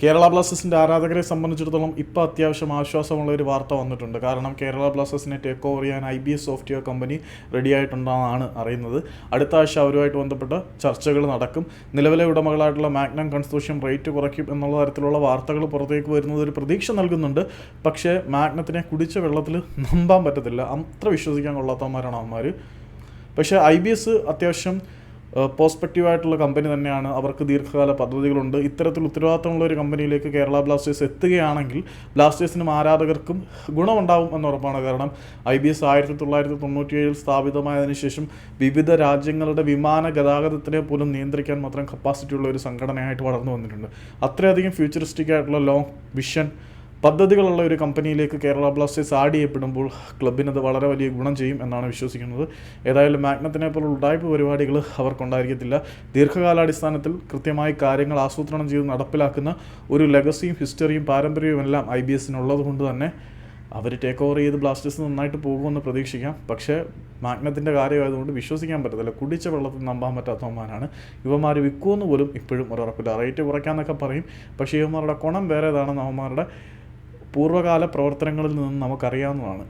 കേരള ബ്ലാസ്റ്റേഴ്സിൻ്റെ ആരാധകരെ സംബന്ധിച്ചിടത്തോളം ഇപ്പോൾ അത്യാവശ്യം ആശ്വാസമുള്ള ഒരു വാർത്ത വന്നിട്ടുണ്ട്. കാരണം കേരള ബ്ലാസ്റ്റേഴ്സിനെ ടേക്ക് ഓവർ ചെയ്യാൻ IBS സോഫ്റ്റ്വെയർ കമ്പനി റെഡി ആയിട്ടുണ്ടെന്നാണ് അറിയുന്നത്. അടുത്ത ആഴ്ച അവരുമായിട്ട് ബന്ധപ്പെട്ട ചർച്ചകൾ നടക്കും. നിലവിലെ ഉടമകളായിട്ടുള്ള മാഗ്നം കൺസോർഷ്യം റേറ്റ് കുറയ്ക്കും എന്നുള്ള തരത്തിലുള്ള വാർത്തകൾ പുറത്തേക്ക് വരുന്നത് ഒരു പ്രതീക്ഷ നൽകുന്നുണ്ട്. പക്ഷേ മാഗ്നത്തിനെ കുടിച്ച വെള്ളത്തിൽ നമ്പാൻ പറ്റത്തില്ല. അത്ര വിശ്വസിക്കാൻ കൊള്ളാത്തവന്മാരാണ് അവന്മാർ. പക്ഷേ IBS അത്യാവശ്യം പോസ്പെക്റ്റീവായിട്ടുള്ള കമ്പനി തന്നെയാണ്. അവർക്ക് ദീർഘകാല പദ്ധതികളുണ്ട്. ഇത്തരത്തിൽ ഉത്തരവാദിത്തമുള്ള ഒരു കമ്പനിയിലേക്ക് കേരള ബ്ലാസ്റ്റേഴ്സ് എത്തുകയാണെങ്കിൽ ബ്ലാസ്റ്റേഴ്സിനും ആരാധകർക്കും ഗുണമുണ്ടാവും എന്നുറപ്പാണ്. കാരണം IBS 1997 സ്ഥാപിതമായതിനു ശേഷം വിവിധ രാജ്യങ്ങളുടെ വിമാന ഗതാഗതത്തിനെ പോലും നിയന്ത്രിക്കാൻ മാത്രം കപ്പാസിറ്റിയുള്ള ഒരു സംഘടനയായിട്ട് വളർന്നു വന്നിട്ടുണ്ട്. അത്രയധികം ഫ്യൂച്ചറിസ്റ്റിക് ആയിട്ടുള്ള ലോങ് വിഷൻ പദ്ധതികളുള്ള ഒരു കമ്പനിയിലേക്ക് കേരള ബ്ലാസ്റ്റേഴ്സ് ആഡ് ചെയ്യപ്പെടുമ്പോൾ ക്ലബിനത് വളരെ വലിയ ഗുണം ചെയ്യും എന്നാണ് വിശ്വസിക്കുന്നത്. ഏതായാലും മാഗ്നത്തിനെ പോലുള്ള ഉഡായിപ്പ് പരിപാടികൾ അവർക്കുണ്ടായിരിക്കത്തില്ല. ദീർഘകാലാടിസ്ഥാനത്തിൽ കൃത്യമായി കാര്യങ്ങൾ ആസൂത്രണം ചെയ്ത് നടപ്പിലാക്കുന്ന ഒരു ലെഗസിയും ഹിസ്റ്ററിയും പാരമ്പര്യവും എല്ലാം IBSനുള്ളത് കൊണ്ട് തന്നെ അവർ ടേക്ക് ഓവർ ചെയ്ത് ബ്ലാസ്റ്റേഴ്സ് നന്നായിട്ട് പോകുമെന്ന് പ്രതീക്ഷിക്കാം. പക്ഷേ മാഗ്നത്തിൻ്റെ കാര്യമായതുകൊണ്ട് വിശ്വസിക്കാൻ പറ്റത്തില്ല. കുടിച്ച വെള്ളത്തിൽ നമ്പാൻ പറ്റാത്തവന്മാരാണ് ഇവന്മാർ. വിൽക്കുമെന്ന് പോലും ഇപ്പോഴും ഉറപ്പില്ല. റേറ്റ് കുറയ്ക്കാമെന്നൊക്കെ പറയും. പക്ഷേ ഇവന്മാരുടെ ഗുണം വേറേതാണെന്ന് അവന്മാരുടെ പൂർവ്വകാല പ്രവർത്തനങ്ങളിൽ നിന്നും നമുക്കറിയാവുന്നതാണ്.